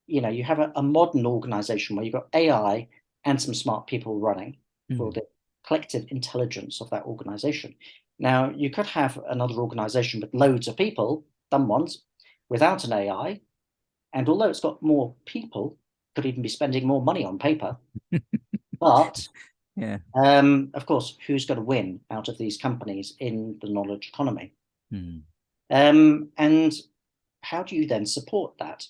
you have a modern organization where you've got AI and some smart people running for Mm. the collective intelligence of that organization. Now, you could have another organization with loads of people, dumb ones, without an AI, and although it's got more people, could even be spending more money on paper. But Yeah. of course, who's going to win out of these companies in the knowledge economy? Mm. And how do you then support that?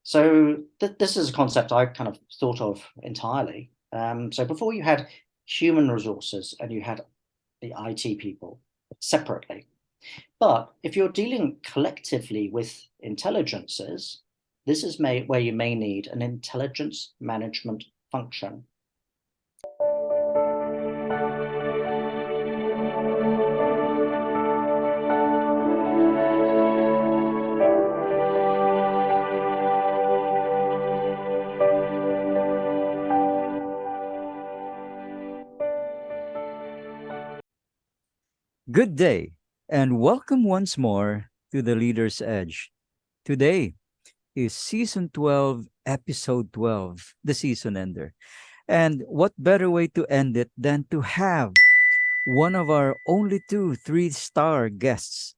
So this is a concept I kind of thought of entirely. So before you had human resources and you had the IT people separately. But if you're dealing collectively with intelligences, this is where you may need an intelligence management function. Good day, and welcome once more to the Leader's Edge. Today is Season 12, Episode 12, the season ender. And what better way to end it than to have one of our only two three-star guests?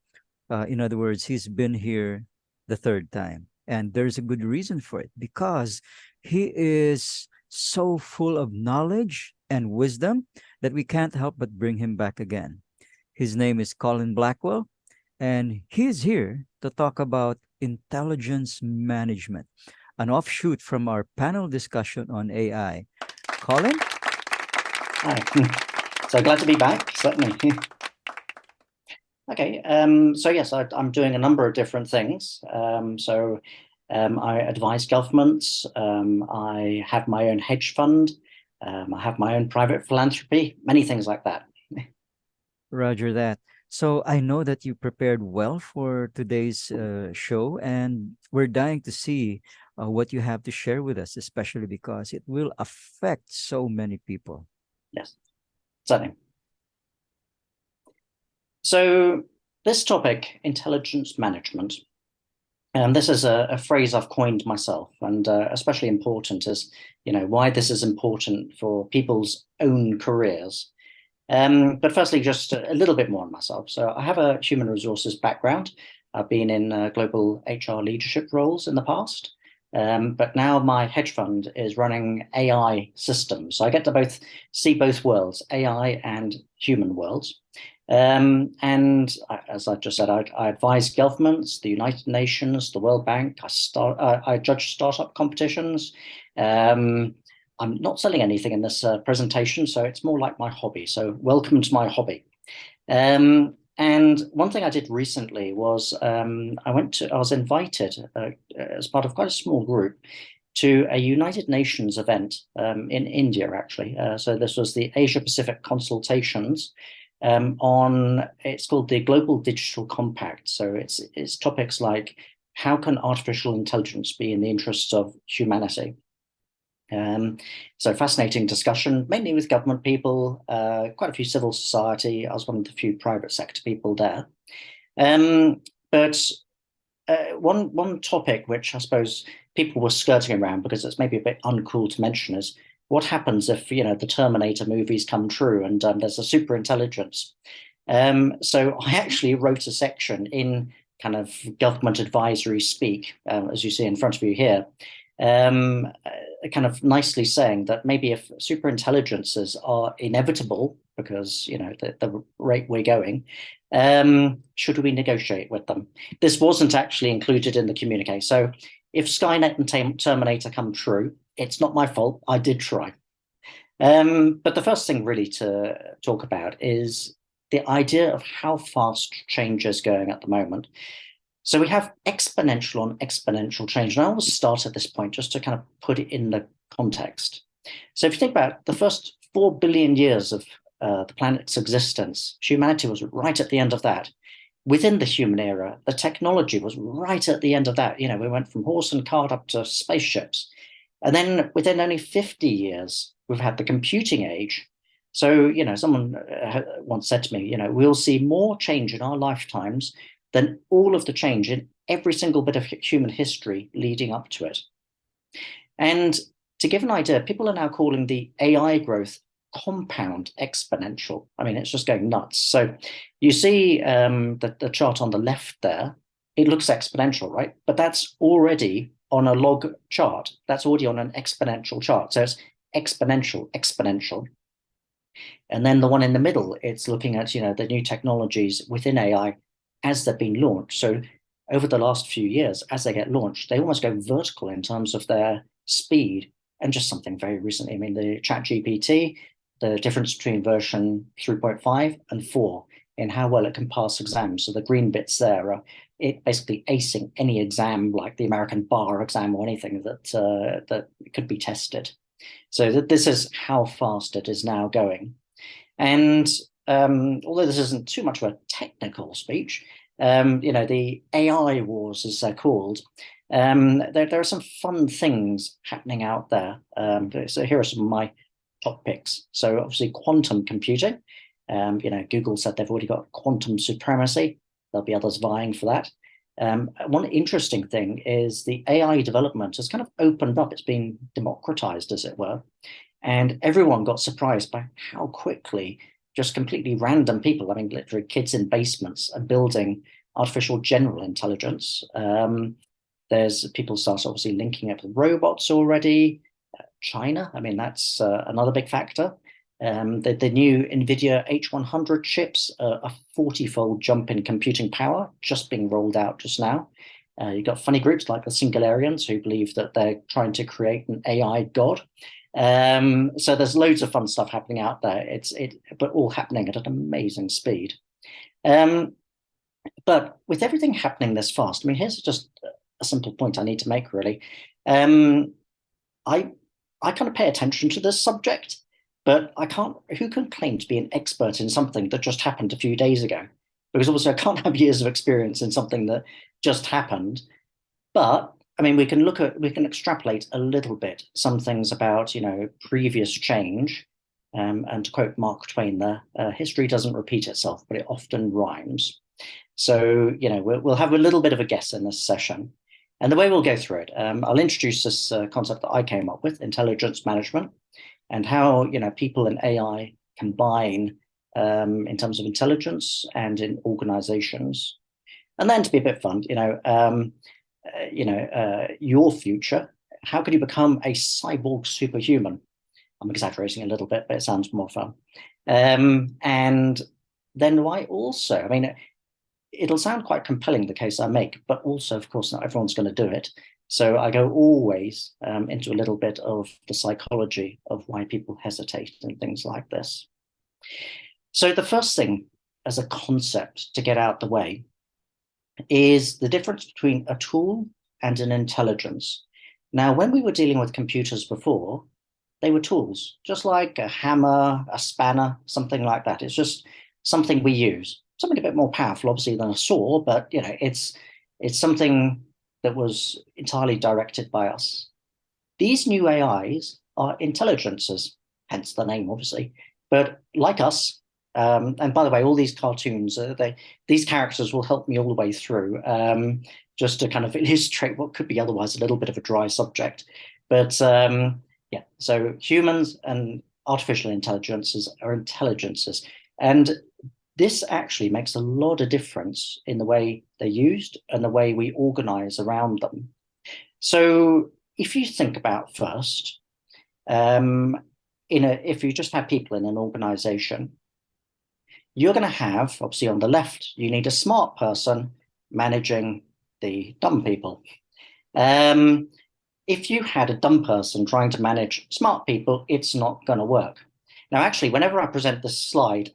In other words, he's been here the third time. And there's a good reason for it because he is so full of knowledge and wisdom that we can't help but bring him back again. His name is Colin Blackwell, and he's here to talk about intelligence management, an offshoot from our panel discussion on AI. Colin? Hi. So glad to be back, certainly. Okay, so yes, I'm doing a number of different things. I advise governments. I have my own hedge fund. I have my own private philanthropy, many things like that. Roger that. So I know that you prepared well for today's show, and we're dying to see what you have to share with us, especially because it will affect so many people. Yes, certainly. So this topic, intelligence management, and this is a phrase I've coined myself, and especially important is, why this is important for people's own careers. But firstly, just a little bit more on myself. So I have a human resources background. I've been in global HR leadership roles in the past. But now my hedge fund is running AI systems. So I get to see both worlds, AI and human worlds. As I just said, I advise governments, the United Nations, the World Bank. I judge startup competitions. Um, I'm not selling anything in this presentation, so it's more like my hobby. So welcome to my hobby. And one thing I did recently was I was invited as part of quite a small group to a United Nations event in India, actually. So this was the Asia Pacific consultations it's called the Global Digital Compact. So it's topics like how can artificial intelligence be in the interests of humanity? So fascinating discussion, mainly with government people, quite a few civil society. I was one of the few private sector people there. But one topic which I suppose people were skirting around because it's maybe a bit uncool to mention is what happens if the Terminator movies come true and there's a super intelligence. So I actually wrote a section in kind of government advisory speak, as you see in front of you here, kind of nicely saying that maybe if super intelligences are inevitable because the rate we're going, should we negotiate with them? This wasn't actually included in the communique. So if Skynet and Terminator come true, it's not my fault. I did try. But the first thing really to talk about is the idea of how fast change is going at the moment. So we have exponential on exponential change. And I always start at this point just to kind of put it in the context. So if you think about the first 4 billion years of the planet's existence, humanity was right at the end of that. Within the human era, the technology was right at the end of that. We went from horse and cart up to spaceships. And then within only 50 years, we've had the computing age. So, someone once said to me, we'll see more change in our lifetimes than all of the change in every single bit of human history leading up to it. And to give an idea, people are now calling the AI growth compound exponential. I mean, it's just going nuts. So you see the chart on the left there, it looks exponential, right? But that's already on a log chart. That's already on an exponential chart. So it's exponential, exponential. And then the one in the middle, it's looking at, the new technologies within AI as they've been launched. So over the last few years, as they get launched, they almost go vertical in terms of their speed. And just something very recently, I mean, the Chat GPT, the difference between version 3.5 and 4 in how well it can pass exams. So the green bits there are it basically acing any exam, like the American bar exam or anything that could be tested. So this is how fast it is now going. And although this isn't too much of a technical speech, the AI wars, as they're called, there are some fun things happening out there. So here are some of my top picks. So obviously quantum computing. Google said they've already got quantum supremacy. There'll be others vying for that. One interesting thing is the AI development has kind of opened up. It's been democratized, as it were. And everyone got surprised by how quickly just completely random people, I mean, literally kids in basements, are building artificial general intelligence. There's people start obviously linking up with robots already. China, I mean, that's another big factor. The new NVIDIA H100 chips, a 40-fold jump in computing power just being rolled out just now. You've got funny groups like the Singularians who believe that they're trying to create an AI god. So there's loads of fun stuff happening out there. But all happening at an amazing speed. But with everything happening this fast, I mean, here's just a simple point I need to make, really. I kind of pay attention to this subject, but I can't. Who can claim to be an expert in something that just happened a few days ago? Because obviously I can't have years of experience in something that just happened. But I mean, we can extrapolate a little bit some things about previous change. And to quote Mark Twain, there, history doesn't repeat itself, but it often rhymes. So we'll have a little bit of a guess in this session. And the way we'll go through it, I'll introduce this concept that I came up with, intelligence management, and how people and AI combine in terms of intelligence and in organizations. And then to be a bit fun, your future. How can you become a cyborg superhuman? I'm exaggerating a little bit, but it sounds more fun. And then why also? I mean, it'll sound quite compelling, the case I make, but also, of course, not everyone's going to do it. So I go always into a little bit of the psychology of why people hesitate and things like this. So the first thing as a concept to get out the way is the difference between a tool and an intelligence. Now, when we were dealing with computers before, they were tools, just like a hammer, a spanner, something like that. It's just something we use, something a bit more powerful, obviously, than a saw, but it's something that was entirely directed by us. These new AIs are intelligences, hence the name, obviously. But like us, and by the way, all these cartoons, these characters will help me all the way through, just to kind of illustrate what could be otherwise a little bit of a dry subject. But yeah, so humans and artificial intelligences are intelligences. And this actually makes a lot of difference in the way they're used and the way we organize around them. So if you think about first, if you just have people in an organization, you're going to have, obviously on the left, you need a smart person managing the dumb people. If you had a dumb person trying to manage smart people, it's not going to work. Now, actually, whenever I present this slide,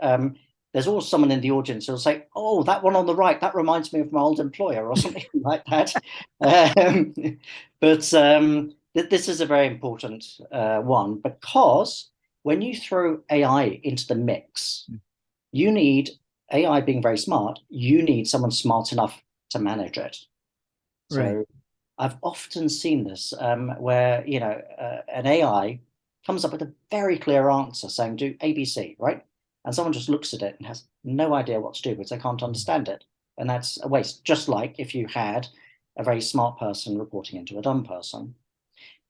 there's always someone in the audience who'll say, "Oh, that one on the right, that reminds me of my old employer," or something like that. But this is a very important one, because when you throw AI into the mix, you need AI being very smart. You need someone smart enough to manage it. So Right. I've often seen this where an AI comes up with a very clear answer saying do ABC, right? And someone just looks at it and has no idea what to do because they can't understand it. And that's a waste, just like if you had a very smart person reporting into a dumb person.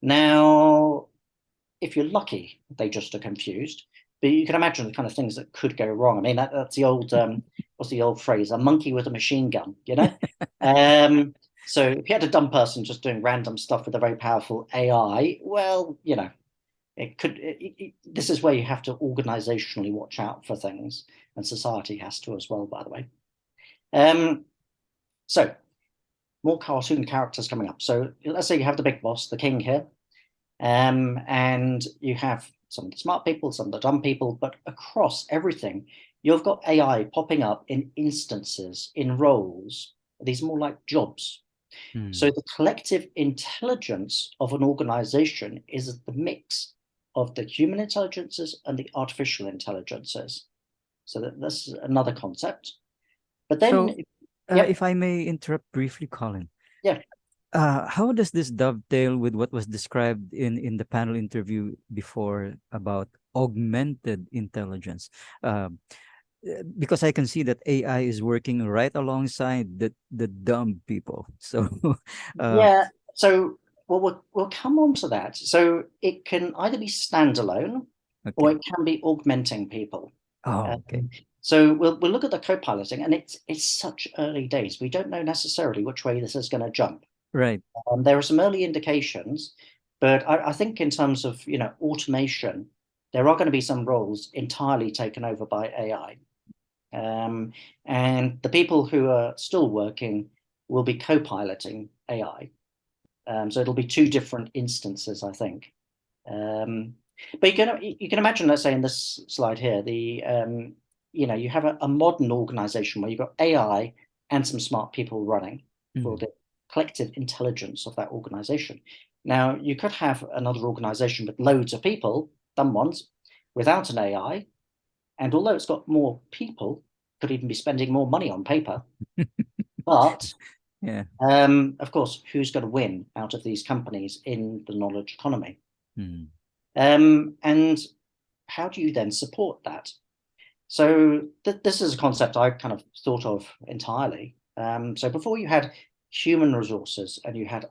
Now, if you're lucky, they just are confused. But you can imagine the kind of things that could go wrong. I mean, that's the old what's the old phrase? A monkey with a machine gun, you know? So if you had a dumb person just doing random stuff with a very powerful AI, well, it could. This is where you have to organizationally watch out for things, and society has to as well, by the way. So more cartoon characters coming up. So let's say you have the big boss, the king here. And you have some of the smart people, some of the dumb people, but across everything, you've got AI popping up in instances, in roles. These are more like jobs. So the collective intelligence of an organization is the mix of the human intelligences and the artificial intelligences. So that's another concept. But So, then, yep, if I may interrupt briefly, Colin, yeah. how does this dovetail with what was described in the panel interview before about augmented intelligence? Because I can see that AI is working right alongside the dumb people. So, uh, Yeah, so we'll come on to that. So it can either be standalone or okay. it can be augmenting people. Oh, okay. Um, so we'll look at the co-piloting, and it's such early days. We don't know necessarily which way this is going to jump. Right. There are some early indications, but I think in terms of automation, there are going to be some roles entirely taken over by AI. And the people who are still working will be co-piloting AI. So it'll be two different instances, I think. Um, but you can imagine, let's say in this slide here, you have a modern organization where you've got AI and some smart people running for Mm. the collective intelligence of that organization. Now, you could have another organization with loads of people, dumb ones, without an AI, and although it's got more people, could even be spending more money on paper. But Yeah. of course, who's going to win out of these companies in the knowledge economy? Mm. And how do you then support that? So this is a concept I kind of thought of entirely. So before you had human resources and you had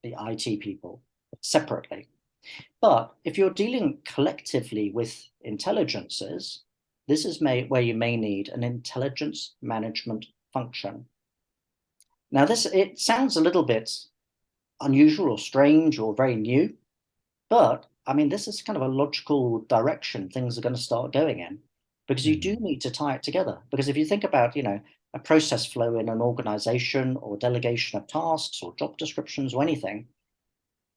the IT people separately. But if you're dealing collectively with intelligences, this is where you may need an intelligence management function. Now, it sounds a little bit unusual or strange or very new, but I mean, this is kind of a logical direction things are going to start going in because you do Mm. need to tie it together. Because if you think about, a process flow in an organization or delegation of tasks or job descriptions or anything,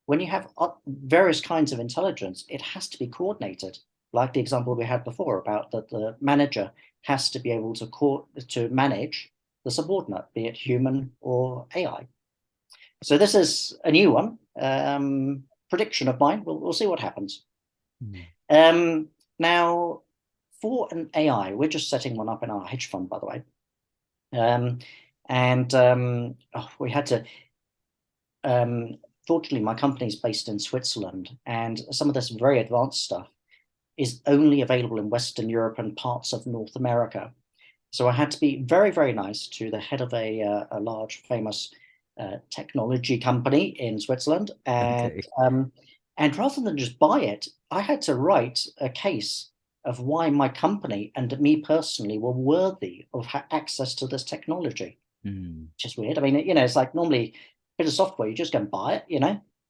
when you have various kinds of intelligence, it has to be coordinated. Like the example we had before about that the manager has to be able to manage the subordinate, be it human or AI. So this is a new one. Prediction of mine. We'll see what happens. Mm. Now, for an AI, we're just setting one up in our hedge fund, by the way. And we had to. Fortunately, my company is based in Switzerland, and some of this very advanced stuff is only available in Western Europe and parts of North America. So I had to be very, very nice to the head of a large, famous technology company in Switzerland, Okay. and rather than just buy it, I had to write a case of why my company and me personally were worthy of access to this technology. Mm. Which is weird. I mean, it's like normally a bit of software, you just go and buy it.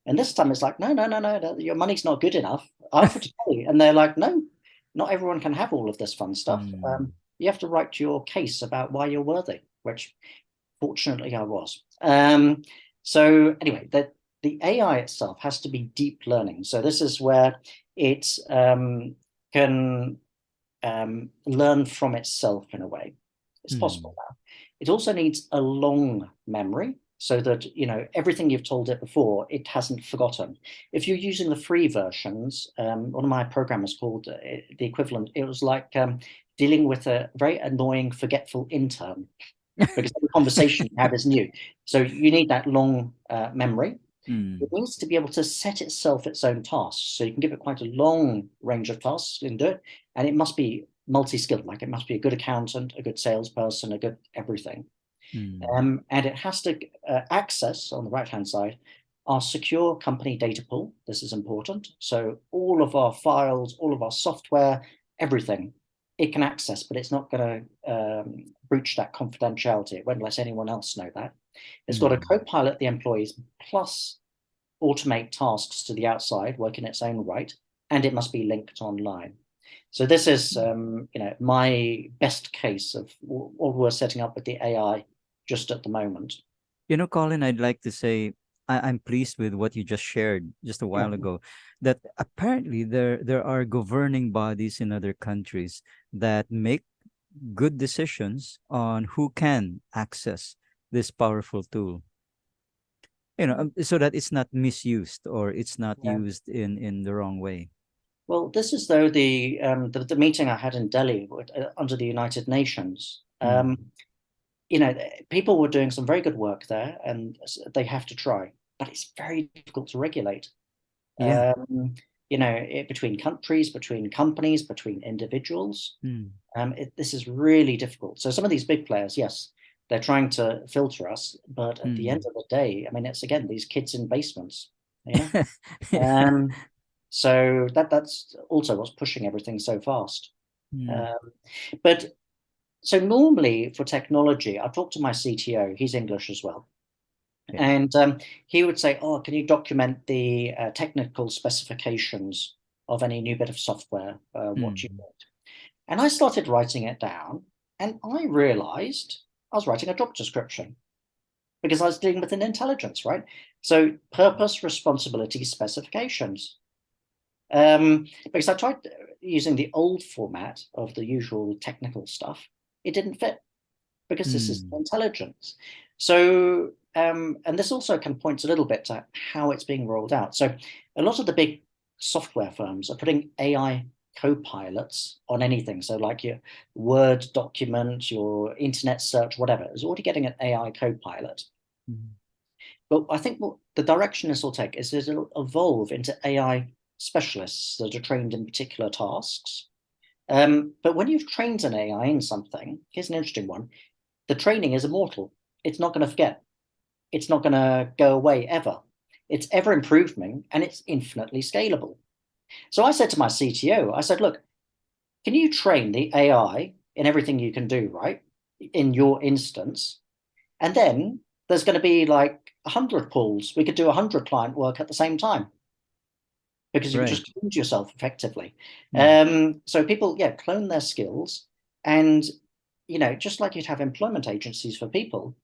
And this time it's like, no, no, no, no, your money's not good enough. I offer to pay. And they're like, no, not everyone can have all of this fun stuff. Mm. You have to write your case about why you're worthy, which fortunately I was. So anyway, the AI itself has to be deep learning. So this is where it can learn from itself in a way. It's possible Mm. now. It also needs a long memory so that everything you've told it before, it hasn't forgotten. If you're using the free versions, one of my programmers called the equivalent, it was like dealing with a very annoying, forgetful intern because every conversation you have is new. So you need that long memory. It Mm. needs to be able to set itself its own tasks. So you can give it quite a long range of tasks and do it. And it must be multi-skilled, like it must be a good accountant, a good salesperson, a good everything. Mm. And it has to access on the right-hand side our secure company data pool. This is important. So all of our files, all of our software, everything, it can access, but it's not going to breach that confidentiality. It won't let anyone else know that. It's got a co-pilot the employees plus automate tasks to the outside, work in its own right, and it must be linked online. So this is, my best case of what we're setting up with the AI just at the moment. Colin, I'd like to say I'm pleased with what you just shared just a while Mhm. ago. That apparently there are governing bodies in other countries that make good decisions on who can access this powerful tool. So that it's not misused or it's not Yeah. used in the wrong way. Well, this is though the meeting I had in Delhi under the United Nations. Mm. People were doing some very good work there, and they have to try, but it's very difficult to regulate. Yeah. Between countries, between companies, between individuals. Mm. This is really difficult. So some of these big players, yes, they're trying to filter us, but at the end Mm. of the day, I mean, it's again these kids in basements, you know. Um, so that's also what's pushing everything so fast. Mm. Um, but so normally for technology, I talked to my CTO. He's English as well. Yeah. And he would say, "Oh, can you document the technical specifications of any new bit of software, what you Mm. want?" And I started writing it down, and I realized I was writing a job description because I was dealing with an intelligence, right? So purpose, responsibility, specifications. Because I tried using the old format of the usual technical stuff, it didn't fit because this is Mm. intelligence. So, and this also can point a little bit to how it's being rolled out. So, a lot of the big software firms are putting AI co-pilots on anything. So, like your Word document, your internet search, whatever, is already getting an AI co-pilot. Mm. But I think what the direction this will take is it'll evolve into AI specialists that are trained in particular tasks. But when you've trained an AI in something, here's an interesting one: the training is immortal. It's not going to forget. It's not going to go away ever. It's ever improving and it's infinitely scalable. So I said to my CTO, I said, look, can you train the AI in everything you can do, right? In your instance. And then there's going to be like 100 pools. We could do 100 client work at the same time because you could Right. just clone yourself effectively. Mm. So people, yeah, clone their skills. And, just like you'd have employment agencies for people,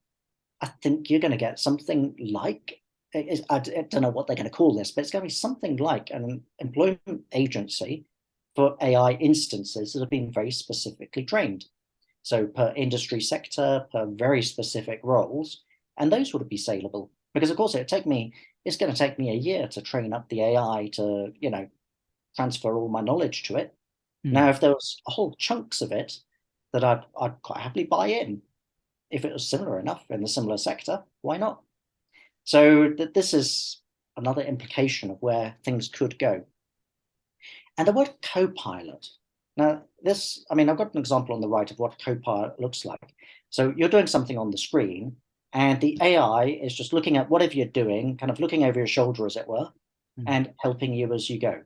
I think you're going to get something like, I don't know what they're going to call this, but it's going to be something like an employment agency for AI instances that have been very specifically trained. So per industry sector, per very specific roles, and those would be saleable. Because of course it's going to take me a year to train up the AI to, transfer all my knowledge to it. Now, Mm. if there was whole chunks of it that I'd quite happily buy in, if it was similar enough in the similar sector, why not? So this is another implication of where things could go. And the word co-pilot. Now, I've got an example on the right of what a co-pilot looks like. So you're doing something on the screen, and the AI is just looking at whatever you're doing, kind of looking over your shoulder, as it were, Mm. and helping you as you go,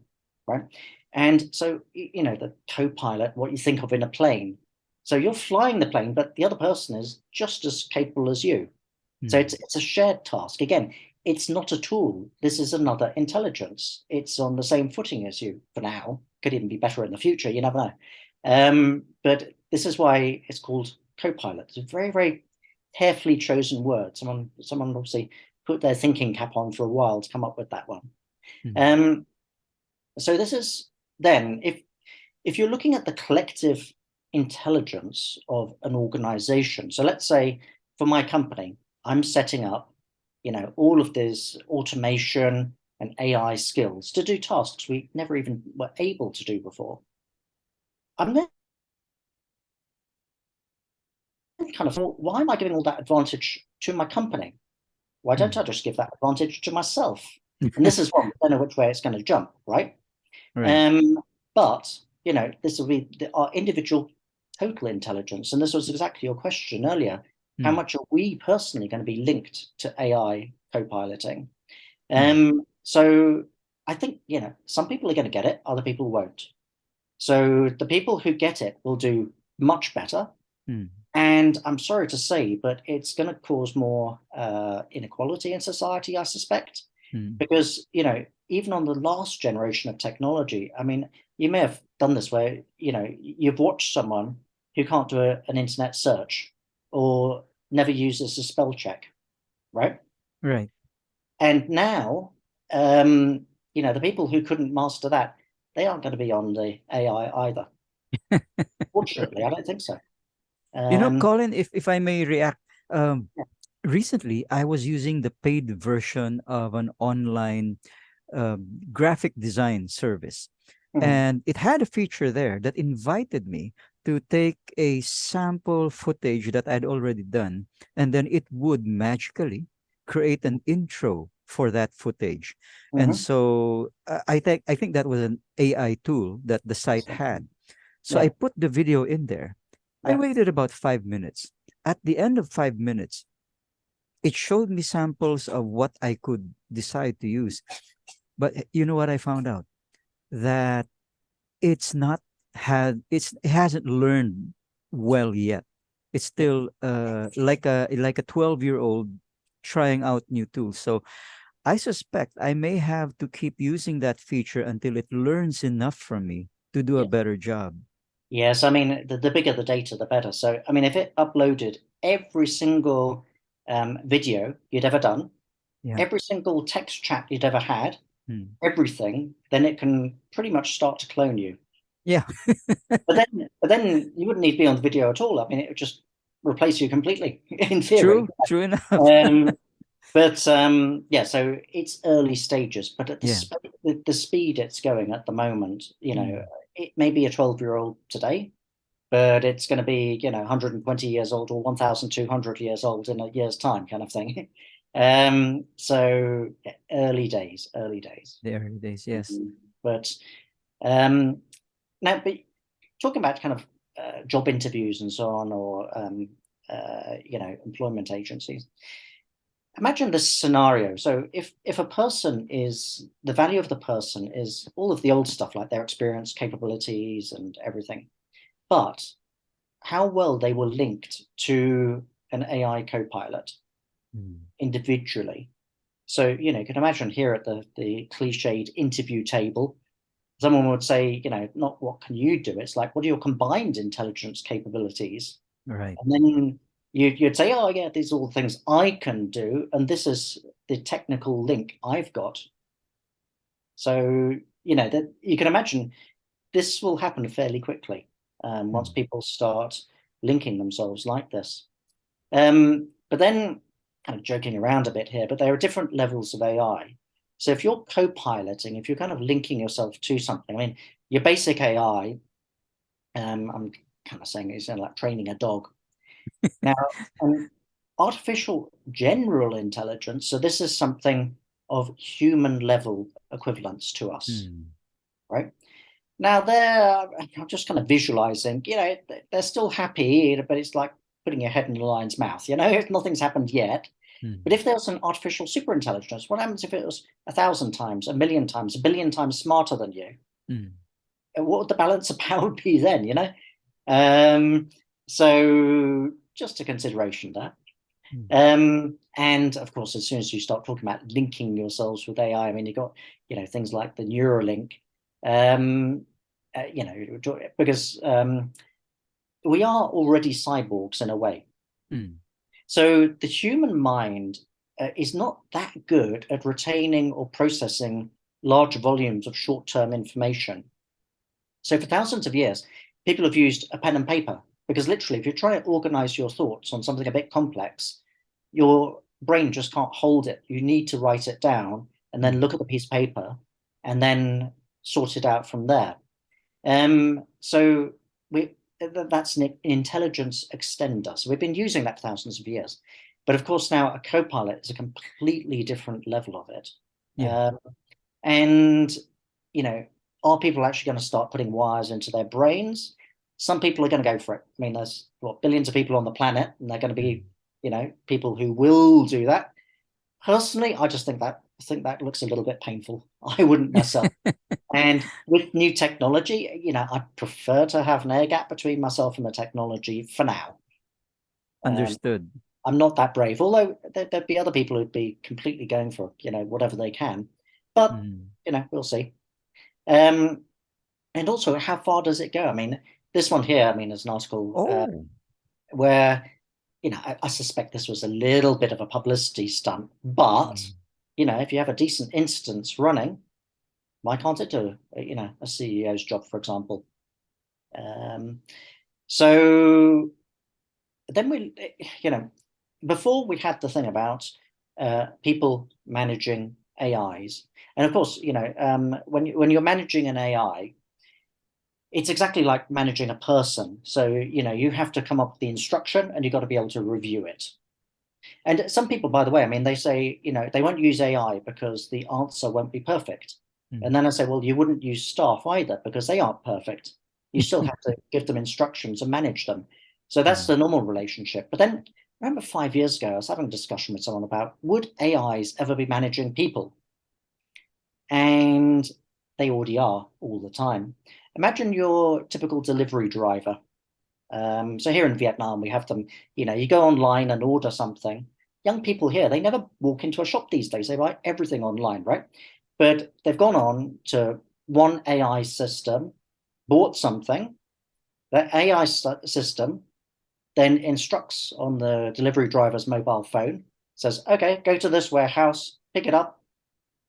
right? And so, the co-pilot, what you think of in a plane. So you're flying the plane, but the other person is just as capable as you. So Mm. it's a shared task. Again, it's not a tool. This is another intelligence. It's on the same footing as you for now. Could even be better in the future. You never know. But this is why it's called Copilot. It's a very, very carefully chosen word. Someone obviously put their thinking cap on for a while to come up with that one. Mm. Um, so this is then if you're looking at the collective intelligence of an organization. So let's say for my company, I'm setting up, all of this automation and AI skills to do tasks we never even were able to do before. I'm then kind of, well, why am I giving all that advantage to my company? Why don't I Mm. just give that advantage to myself? And this is one, I don't know which way it's going to jump, right? Right. Um, but this will be our individual total intelligence, and this was exactly your question earlier. How Mm. much are we personally going to be linked to AI co-piloting? Mm. So I think, some people are going to get it, other people won't. So the people who get it will do much better. Mm. And I'm sorry to say, but it's going to cause more inequality in society, I suspect. Mm. Because, even on the last generation of technology, I mean, you may have done this where, you've watched someone who can't do an internet search or never uses a spell check, right? Right. And now, the people who couldn't master that, they aren't going to be on the AI either. Fortunately, I don't think so. Um, Colin, if I may react, um, yeah. recently I was using the paid version of an online graphic design service, Mhm. and it had a feature there that invited me to take a sample footage that I'd already done, and then it would magically create an intro for that footage. And Mhm. so I think that was an AI tool that the site So, had. So I yeah, put the video in there. I yeah, waited about 5 minutes. At the end of 5 minutes, it showed me samples of what I could decide to use. But you know what I found out? That it's not it hasn't learned well yet. It's yeah. still like a 12-year-old trying out new tools. So I suspect I may have to keep using that feature until it learns enough from me to do a Yeah. better job. Yes, I mean, the bigger the data, the better. So, I mean, if it uploaded every single video you'd ever done, Yeah. every single text chat you'd ever had, Hmm. everything, then it can pretty much start to clone you. Yeah. But then you wouldn't need to be on the video at all. I mean, it would just replace you completely, in theory. True enough. Um, but yeah, so it's early stages, but at the, Yeah. sp the speed it's going at the moment, Mm. it may be a 12-year-old today, but it's going to be, 120 years old or 1,200 years old in a year's time, kind of thing. So yeah, early days, early days. The early days, yes. But um, now, but talking about kind of job interviews and so on, or employment agencies. Imagine this scenario. So if a person is the value of the person is all of the old stuff like their experience, capabilities, and everything, but how well they were linked to an AI co-pilot Mm. individually. So, you can imagine here at the cliched interview table, someone would say, not what can you do? It's like, what are your combined intelligence capabilities? Right. And then you'd say, oh, yeah, these are all the things I can do. And this is the technical link I've got. So, that you can imagine this will happen fairly quickly once Mm. people start linking themselves like this. But then, kind of joking around a bit here, but there are different levels of AI. So if you're co-piloting, if you're kind of linking yourself to something, I mean, your basic AI, I'm kind of saying it's like training a dog. Now, um, artificial general intelligence, so this is something of human level equivalence to us, Mm. right? Now I'm just kind of visualizing, they're still happy, but it's like putting your head in the lion's mouth, nothing's happened yet. But Mm. if there was an artificial superintelligence, what happens if it was 1,000 times, 1,000,000 times, 1,000,000,000 times smarter than you? Mm. What would the balance of power be then? Um, so just a consideration there. Mm. And of course, as soon as you start talking about linking yourselves with AI, I mean, you've got, things like the Neuralink, um, because we are already cyborgs in a way. Mm. So the human mind is not that good at retaining or processing large volumes of short-term information. So for thousands of years, people have used a pen and paper because literally, if you're trying to organize your thoughts on something a bit complex, your brain just can't hold it. You need to write it down and then Mm. look at the piece of paper and then sort it out from there. So that's an intelligence extender. So we've been using that for thousands of years. But of course, now a co-pilot is a completely different level of it. Yeah. Um, and, you know, are people actually going to start putting wires into their brains? Some people are going to go for it. I mean, there's billions of people on the planet, and they're going to Mm. be, people who will do that. Personally, I just think that think that looks a little bit painful. I wouldn't myself. And with new technology, I prefer to have an air gap between myself and the technology for now. Um, Understood. I'm not that brave, although there'd be other people who'd be completely going for, whatever they can. But, Mm. we'll see. Um, and also, how far does it go? I mean, this one here, I mean, is an article Oh. where, I suspect this was a little bit of a publicity stunt, but, Mm. if you have a decent instance running, why can't it do, a CEO's job, for example? Um, so then before we had the thing about people managing AIs, and of course, when you're managing an AI, it's exactly like managing a person. So you have to come up with the instruction, and you've got to be able to review it. And some people, by the way, I mean, they say, they won't use AI because the answer won't be perfect. Mm. And then I say, well, you wouldn't use staff either because they aren't perfect. You still have to give them instructions and manage them. So that's Mm. the normal relationship. But then, remember 5 years ago, I was having a discussion with someone about would AIs ever be managing people? And they already are all the time. Imagine your typical delivery driver. So here in Vietnam, we have them, you go online and order something. Young people here, they never walk into a shop these days. They buy everything online, right? But they've gone on to one AI system, bought something. That AI system then instructs on the delivery driver's mobile phone, says, okay, go to this warehouse, pick it up,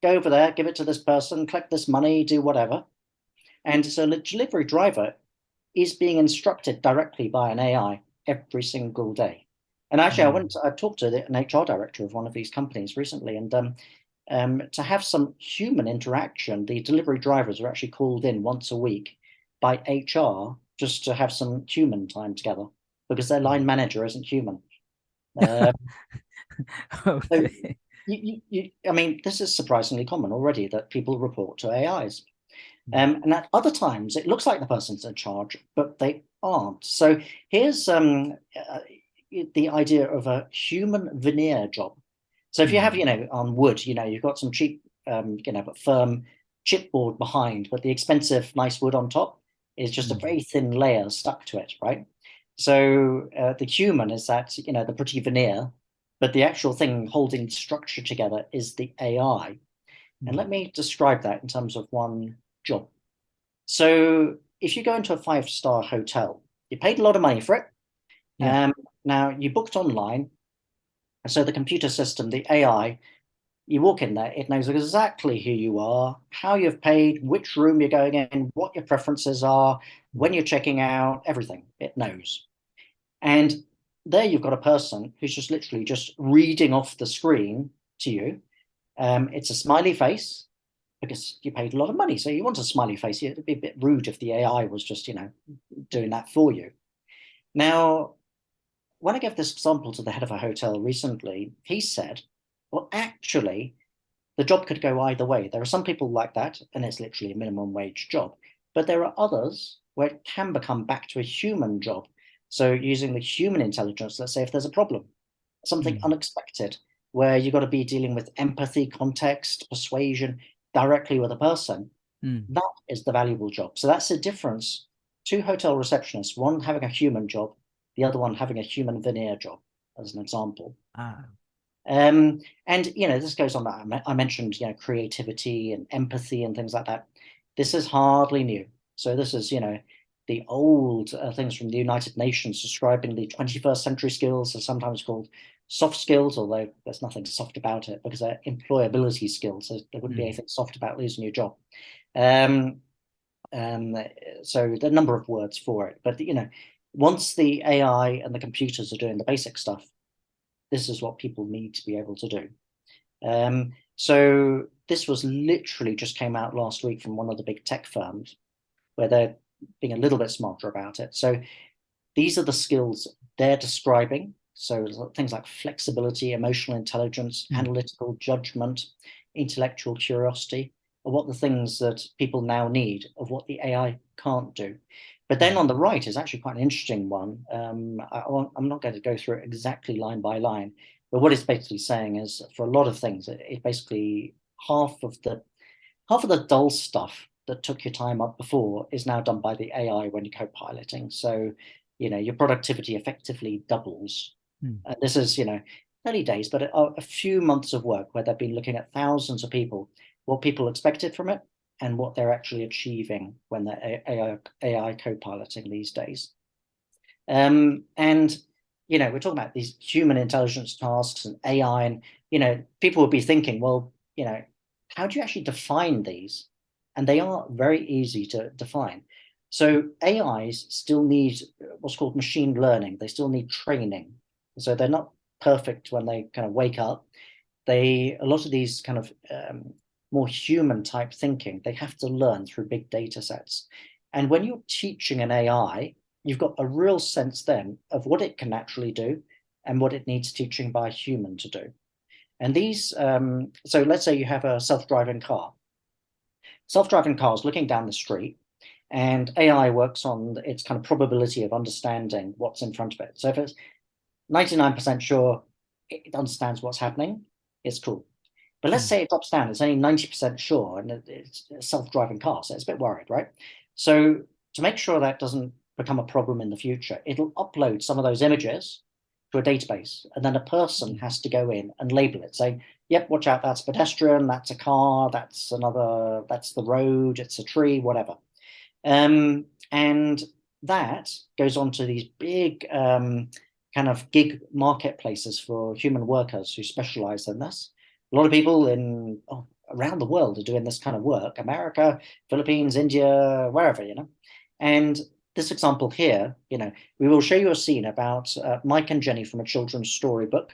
go over there, give it to this person, collect this money, do whatever. And so the delivery driver is being instructed directly by an AI every single day. And actually, Mm. I talked to an HR director of one of these companies recently, and to have some human interaction, the delivery drivers are actually called in once a week by HR just to have some human time together because their line manager isn't human. Uh, so, Okay. I mean, this is surprisingly common already that people report to AIs. Mm. And at other times, it looks like the person's in charge, but they aren't. So here's the idea of a human veneer job. So if you have, Mm. on wood, you've got some cheap, but firm chipboard behind, but the expensive, nice wood on top is just a Mm. very thin layer stuck to it, right? So the human is that, the pretty veneer, but the actual thing holding structure together is the AI. And Mm. let me describe that in terms of one job. So if you go into a five-star hotel, you paid a lot of money for it. Yeah. Now you booked online, and so the computer system, the AI, you walk in there, it knows exactly who you are, how you've paid, which room you're going in, what your preferences are, Mm. when you're checking out, everything. It knows. And there you've got a person who's just literally just reading off the screen to you. It's a smiley face because you paid a lot of money. So you want a smiley face. It'd be a bit rude if the AI was just, doing that for you. Now, when I gave this example to the head of a hotel recently, he said, well, actually, the job could go either way. There are some people like that, and it's literally a minimum wage job. But there are others where it can become back to a human job. So using the human intelligence, let's say if there's a problem, something Mm. unexpected, where you've got to be dealing with empathy, context, persuasion directly with a person, Mm. that is the valuable job. So that's the difference. Two hotel receptionists, one having a human job, the other one having a human veneer job, as an example. Ah. And this goes on. I mentioned creativity and empathy and things like that. This is hardly new. So this is the old things from the United Nations describing the 21st century skills are sometimes called soft skills, although there's nothing soft about it because they're employability skills. So there wouldn't be Mm. anything soft about losing your job. Um, um, so there are a number of words for it, but once the AI and the computers are doing the basic stuff, this is what people need to be able to do. So this was literally just came out last week from one of the big tech firms where they're being a little bit smarter about it. So these are the skills they're describing. So things like flexibility, emotional intelligence, Mm. analytical judgment, intellectual curiosity are what the things that people now need of what the AI can't do. But then Mm. on the right is actually quite an interesting one. I'm not going to go through it exactly line by line, but what it's basically saying is for a lot of things, it basically half of the dull stuff that took your time up before is now done by the AI when you're co-piloting. So, your productivity effectively doubles. This is, early days, but a few months of work where they've been looking at thousands of people, what people expected from it, and what they're actually achieving when they're AI co-piloting these days. And we're talking about these human intelligence tasks and AI, and people will be thinking, well, how do you actually define these? And they are very easy to define. So AIs still need what's called machine learning. They still need training. So they're not perfect when they kind of wake up. A lot of these kind of more human type thinking, they have to learn through big data sets. And when you're teaching an AI, you've got a real sense then of what it can actually do and what it needs teaching by a human to do. And these, so let's say you have a self-driving car. Self-driving cars looking down the street, and AI works on its kind of probability of understanding what's in front of it. So if it's 99% sure it understands what's happening, it's cool. But let's say it drops down, it's only 90% sure, and it's a self-driving car, so it's a bit worried, right? So to make sure that doesn't become a problem in the future, it'll upload some of those images to a database, and then a person has to go in and label it, say, yep, watch out, that's a pedestrian, that's a car, that's the road, it's a tree, whatever. And that goes on to these big kind of gig marketplaces for human workers who specialize in this. A lot of people around the world are doing this kind of work, America, Philippines, India, wherever, And this example here, we will show you a scene about Mike and Jenny from a children's storybook.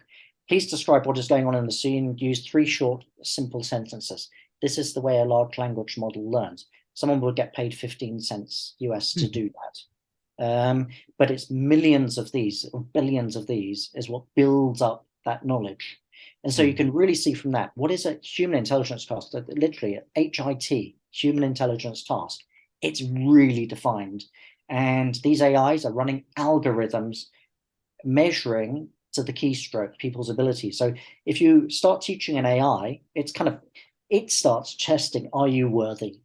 Please describe what is going on in the scene. Use 3 short, simple sentences. This is the way a large language model learns. Someone will get paid 15 cents US to do that. But it's millions of these, or billions of these, is what builds up that knowledge. And so you can really see from that, what is a human intelligence task? Literally, HIT, human intelligence task. It's really defined. And these AIs are running algorithms measuring to the keystroke people's ability. So if you start teaching an AI, it starts testing, are you worthy?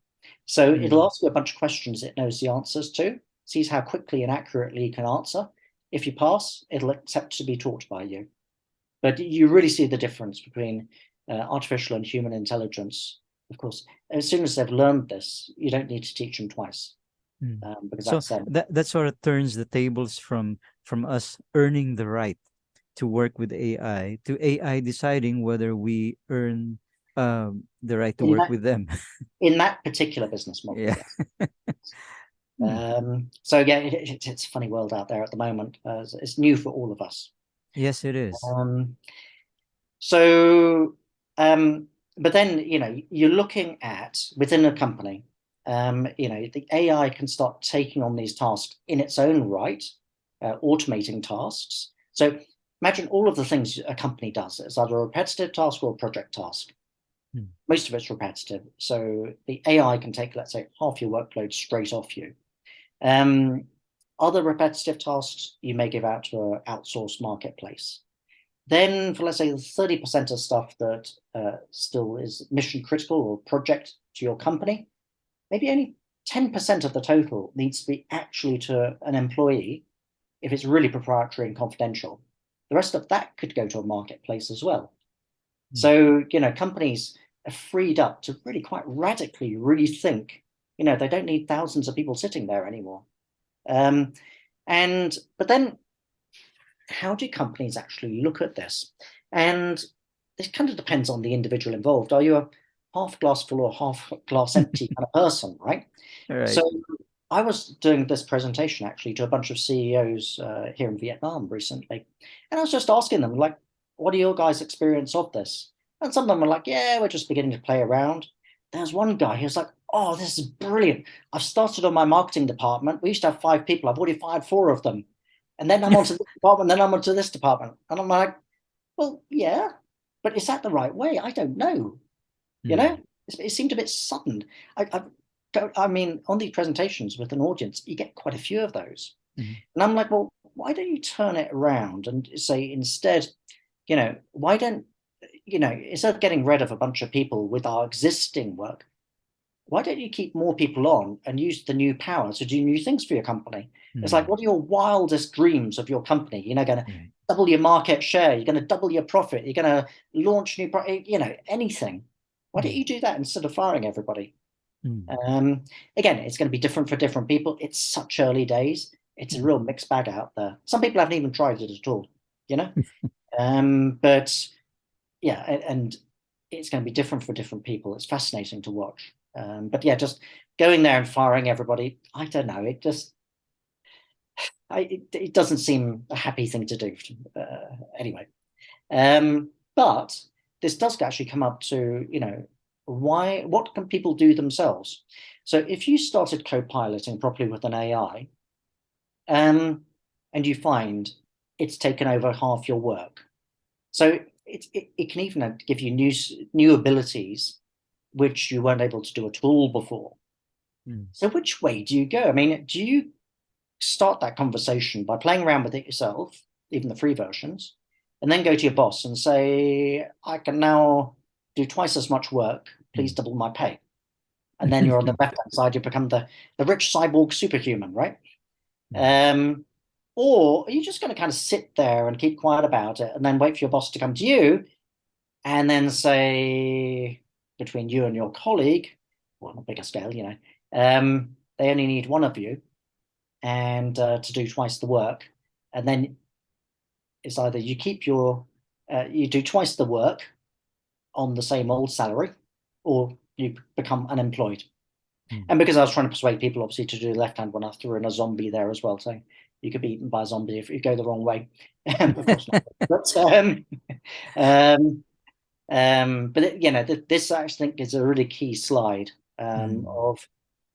So it'll ask you a bunch of questions it knows the answers to, sees how quickly and accurately you can answer. If you pass, it'll accept to be taught by you. But you really see the difference between artificial and human intelligence. Of course, as soon as they've learned this, you don't need to teach them twice. Because so that sort of turns the tables from us earning the right to work with AI to AI deciding whether we earn the right to work with them. In that particular business model, yeah. Yes. So yeah, it's a funny world out there at the moment. It's new for all of us. Yes, it is. But then, you're looking at within a company, the AI can start taking on these tasks in its own right, automating tasks. So imagine all of the things a company does. It's either a repetitive task or a project task. Most of it's repetitive. So the AI can take, let's say, half your workload straight off you. Other repetitive tasks you may give out to an outsourced marketplace. Then for, let's say, 30% of stuff that still is mission critical or project to your company, maybe only 10% of the total needs to be actually to an employee if it's really proprietary and confidential. The rest of that could go to a marketplace as well. So, companies are freed up to really quite radically rethink, they don't need thousands of people sitting there anymore. But then how do companies actually look at this? And it kind of depends on the individual involved. Are you a half glass full or half glass empty kind of person, right? Right. So I was doing this presentation actually to a bunch of CEOs here in Vietnam recently. And I was just asking them, like, what are your guys' experience of this? And some of them were like, yeah, we're just beginning to play around. There's one guy who's like, oh, this is brilliant. I've started on my marketing department. We used to have 5 people. I've already fired 4 of them. And then I'm onto this department, then I'm onto this department. And I'm like, well, yeah, but is that the right way? I don't know. It seemed a bit sudden. I mean, on these presentations with an audience, you get quite a few of those. And I'm like, well, why don't you turn it around and say instead, why don't instead of getting rid of a bunch of people with our existing work, why don't you keep more people on and use the new power to do new things for your company? It's like, Mm. what are your wildest dreams of your company? Going to Right. double your market share. You're going to double your profit. You're going to launch new, anything. Why don't Mm. you do that instead of firing everybody? Mm. Again, it's going to be different for different people. It's such early days. It's a Mm. real mixed bag out there. Some people haven't even tried it at all, you know? But yeah, and it's going to be different for different people. It's fascinating to watch. But yeah, just going there and firing everybody, I don't know. It doesn't seem a happy thing to do. Anyway, but this does actually come up to, what can people do themselves? So if you started co-piloting properly with an AI, and you find it's taken over half your work, so it can even give you new abilities which you weren't able to do at all before. Mm. So which way do you go? I mean, do you start that conversation by playing around with it yourself, even the free versions, and then go to your boss and say, I can now do twice as much work, please Mm. double my pay. And then you're on the left-hand side, you become the rich cyborg superhuman, right? Mm. Um, or are you just going to kind of sit there and keep quiet about it and then wait for your boss to come to you and then say, between you and your colleague, well, on a bigger scale, they only need one of you and to do twice the work. And then it's either you do twice the work on the same old salary, or you become unemployed. Mm. And because I was trying to persuade people, obviously, to do the left hand one, I threw in a zombie there as well. So you could be eaten by a zombie if you go the wrong way. Of course not. But um, this I think is a really key slide Mm. of,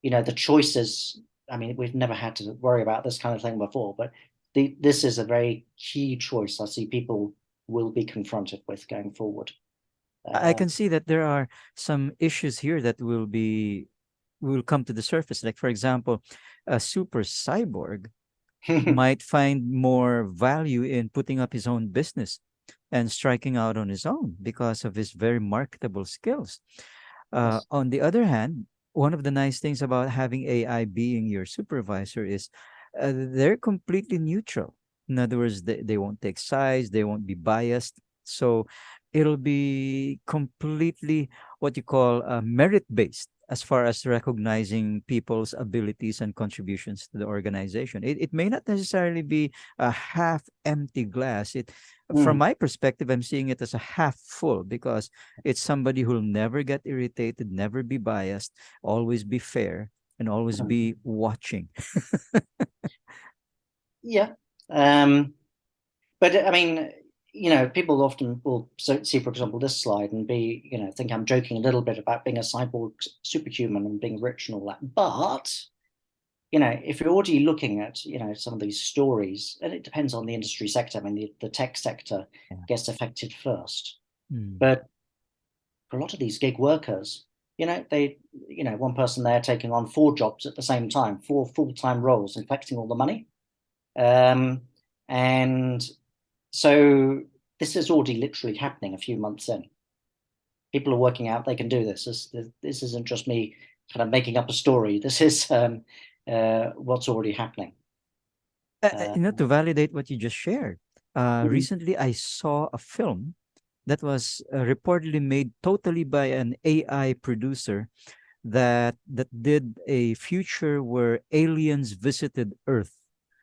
the choices. I mean, we've never had to worry about this kind of thing before, but this is a very key choice I see people will be confronted with going forward. I Um, can see that there are some issues here that will come to the surface. Like, for example, a super cyborg might find more value in putting up his own business and striking out on his own because of his very marketable skills. yes. On the other hand, one of the nice things about having AI being your supervisor is they're completely neutral. In other words, they won't take sides, they won't be biased. So it'll be completely what you call merit based as far as recognizing people's abilities and contributions to the organization. It may not necessarily be a half empty glass. From Mm, my perspective, I'm seeing it as a half full because it's somebody who'll never get irritated, never be biased, always be fair, and always mm. be watching. Yeah. But I mean, people often will see, for example, this slide and think I'm joking a little bit about being a cyborg superhuman and being rich and all that. But, if you're already looking at, some of these stories, and it depends on the industry sector. I mean, the tech sector Yeah. gets affected first. Mm. But for a lot of these gig workers, one person there taking on four jobs at the same time, four full-time roles and collecting all the money. Um, and So this is already literally happening a few months in. People are working out they can do this. This isn't just me kind of making up a story. This is what's already happening. Uh, To validate what you just shared, mm, recently I saw a film that was reportedly made totally by an AI producer that did a future where aliens visited Earth.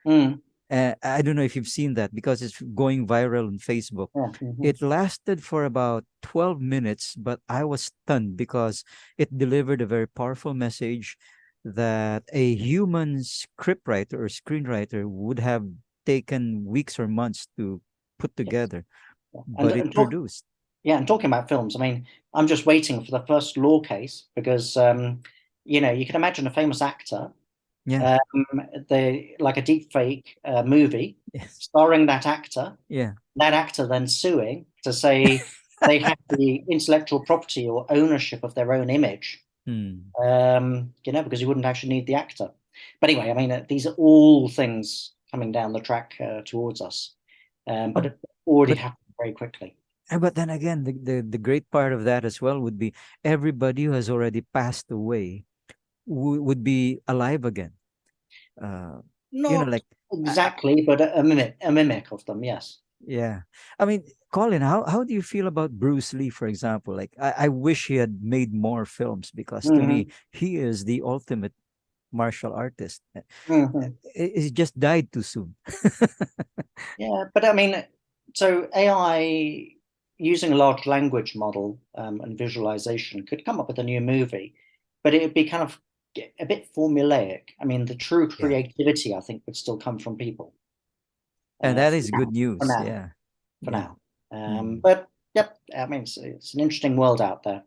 mm, I don't know if you've seen that because it's going viral on Facebook. yeah, mhm, It lasted for about 12 minutes, but I was stunned because it delivered a very powerful message that a human scriptwriter or screenwriter would have taken weeks or months to put yes, together, yeah. but it produced. And talking about films, I mean, I'm just waiting for the first law case because you can imagine a famous actor, Yeah. um, like a deep fake movie Yes. starring that actor, Yeah. that actor then suing to say they have the intellectual property or ownership of their own image, Hmm. because you wouldn't actually need the actor. But anyway, I mean, these are all things coming down the track towards us, but Oh, it already but happened very quickly. But then again, the great part of that as well would be everybody who has already passed away would be alive again. Uh, Not like, exactly, but a mimic of them, yes. yeah. I mean, Colin, how do you feel about Bruce Lee, for example? Like, I wish he had made more films because to me, Hmm. he is the ultimate martial artist. Hmm. He just died too soon. Yeah, but I mean, so AI using a large language model and visualization could come up with a new movie, but it would be kind of a bit formulaic. I mean, the true Yeah. creativity, I think, would still come from people And that for is now. good For news. now, Yeah. for Yeah. now. Mm. But yep, I mean, it's an interesting world out there.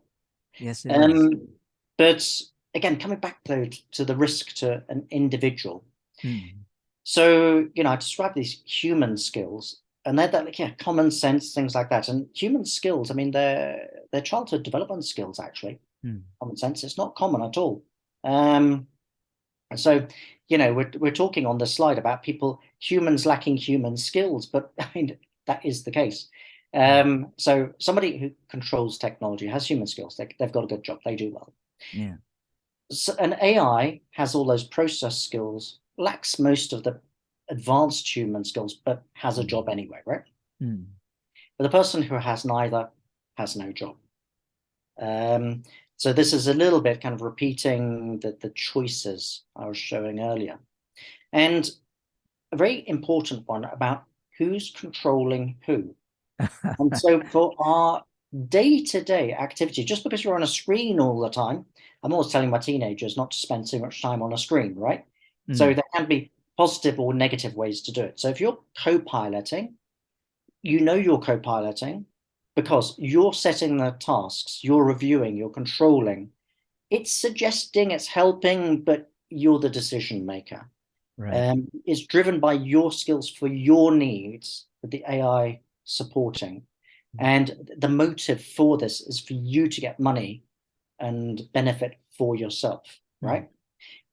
Yes, it is. Um, but again, coming back though to the risk to an individual. Mm. So, I describe these human skills, and they're like, yeah, common sense, things like that. And human skills, I mean, they're childhood development skills, actually. Mm. Common sense, it's not common at all. And so, we're talking on this slide about humans lacking human skills, but I mean, that is the case. Mm. So somebody who controls technology has human skills. They've got a good job. They do well. Yeah. So an AI has all those process skills, lacks most of the advanced human skills, but has a Mm. job anyway, right? Mm. But the person who has neither has no job. Um, so this is a little bit kind of repeating the choices I was showing earlier. And a very important one about who's controlling who. And so for our day-to-day activity, just because you're on a screen all the time, I'm always telling my teenagers not to spend too much time on a screen, right? So Mm. there can be positive or negative ways to do it. So if you're co-piloting, you're co-piloting because you're setting the tasks, you're reviewing, you're controlling. It's suggesting, it's helping, but you're the decision maker. Right. It's driven by your skills for your needs, with the AI supporting. Mm. And the motive for this is for you to get money and benefit for yourself, Mm. right?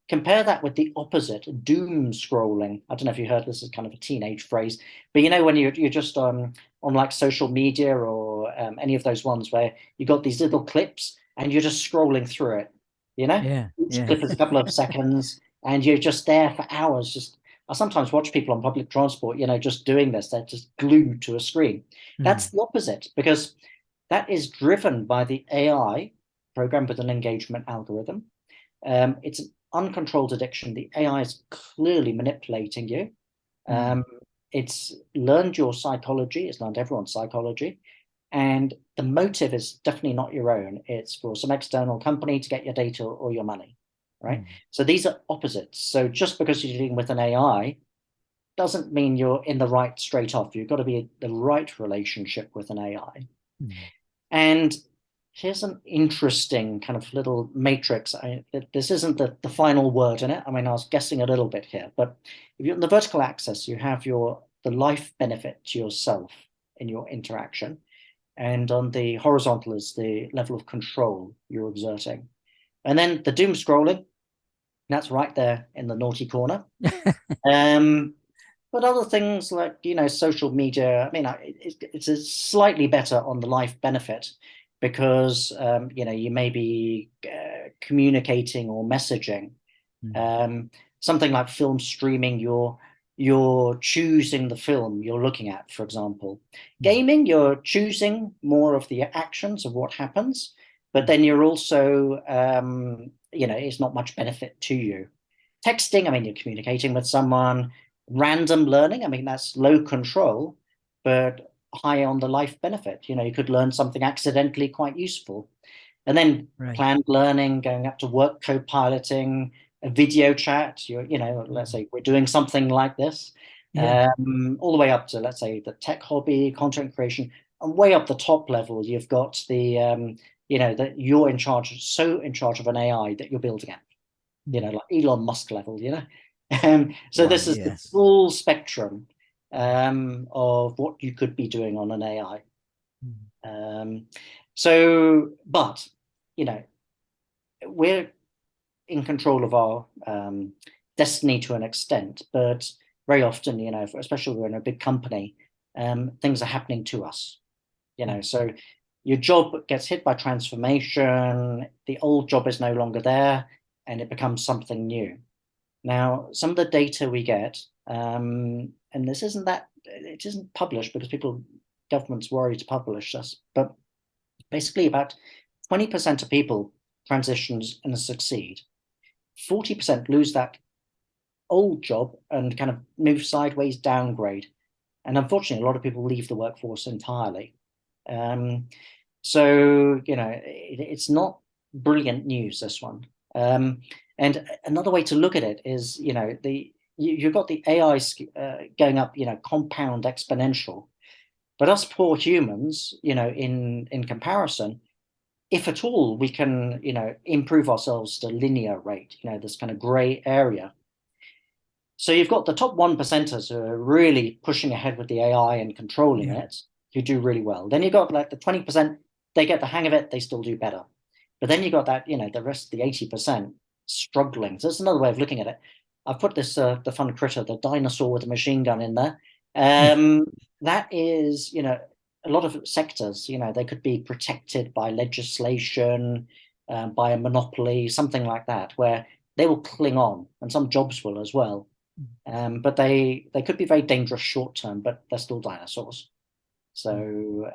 Compare that with the opposite, doom scrolling. I don't know if you heard this is kind of a teenage phrase, but when you're just on like social media or any of those ones where you got these little clips and you're just scrolling through it, Yeah. each Yeah. clip is a couple of seconds and you're just there for hours. Just I sometimes watch people on public transport, just doing this. They're just glued to a screen. That's Mm. the opposite because that is driven by the AI programmed with an engagement algorithm. It's an uncontrolled addiction. The AI is clearly manipulating you. Mm. Um, it's learned your psychology, it's learned everyone's psychology. And the motive is definitely not your own. It's for some external company to get your data or your money, right? Mm. So these are opposites. So just because you're dealing with an AI doesn't mean you're in the right straight off. You've got to be in the right relationship with an AI. Mm. And here's an interesting kind of little matrix. This isn't the final word in it. I mean, I was guessing a little bit here, but if you're on the vertical axis, you have the life benefit to yourself in your interaction. And on the horizontal is the level of control you're exerting. And then the doom scrolling, that's right there in the naughty corner. Um, but other things like, social media, I mean, it's a slightly better on the life benefit because, you may be communicating or messaging. Mm. Um, Something like film streaming, you're choosing the film you're looking at, for example. Mm. Gaming, you're choosing more of the actions of what happens, but Mm. then you're also, it's not much benefit to you. Texting, I mean, you're communicating with someone. Random learning, I mean, that's low control, but high on the life benefit. You could learn something accidentally quite useful. And then Right. planned learning, going up to work co-piloting, a video chat, let's Mm. say we're doing something like this, Yeah. all the way up to, let's say, the tech hobby, content creation, and way up the top level, you've got that you're so in charge of an AI that you're building it, Mm. like Elon Musk level. So Wow. this is the Yes. full spectrum of what you could be doing on an AI. Mm. Um, but you know, we're in control of our destiny to an extent, but very often, especially when we're in a big company, things are happening to us. So your job gets hit by transformation, the old job is no longer there, and it becomes something new. Now, some of the data we get, and it isn't published because governments worry to publish this, but basically about 20% of people transitions and succeed. 40% lose that old job and kind of move sideways, downgrade. And unfortunately, a lot of people leave the workforce entirely. So, it's not brilliant news, this one. And another way to look at it is, you've got the AI going up, compound exponential. But us poor humans, in comparison, if at all we can, improve ourselves to linear rate, this kind of gray area. So you've got the top 1%ers who are really pushing ahead with the AI and controlling it, who do really well. Then you've got like the 20%, they get the hang of it, they still do better. But then you've got that, the rest of the 80% struggling. So that's another way of looking at it. I've put this, the fun critter, the dinosaur with a machine gun in there. That is, a lot of sectors, they could be protected by legislation, by a monopoly, something like that, where they will cling on, and some jobs will as well. But they could be very dangerous short term, but they're still dinosaurs. So,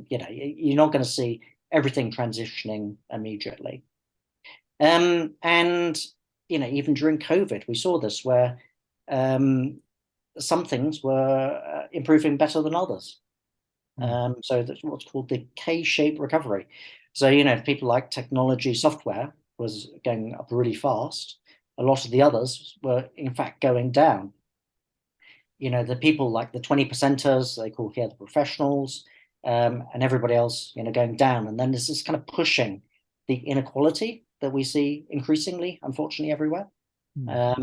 you're not going to see everything transitioning immediately. And, even during COVID, we saw this where some things were improving better than others. So that's what's called the K-shaped recovery. So, if people like technology, software was going up really fast, a lot of the others were in fact going down. The people like the 20%ers, they call here the professionals, and everybody else, going down. And then there's this kind of pushing the inequality that we see increasingly, unfortunately, everywhere. But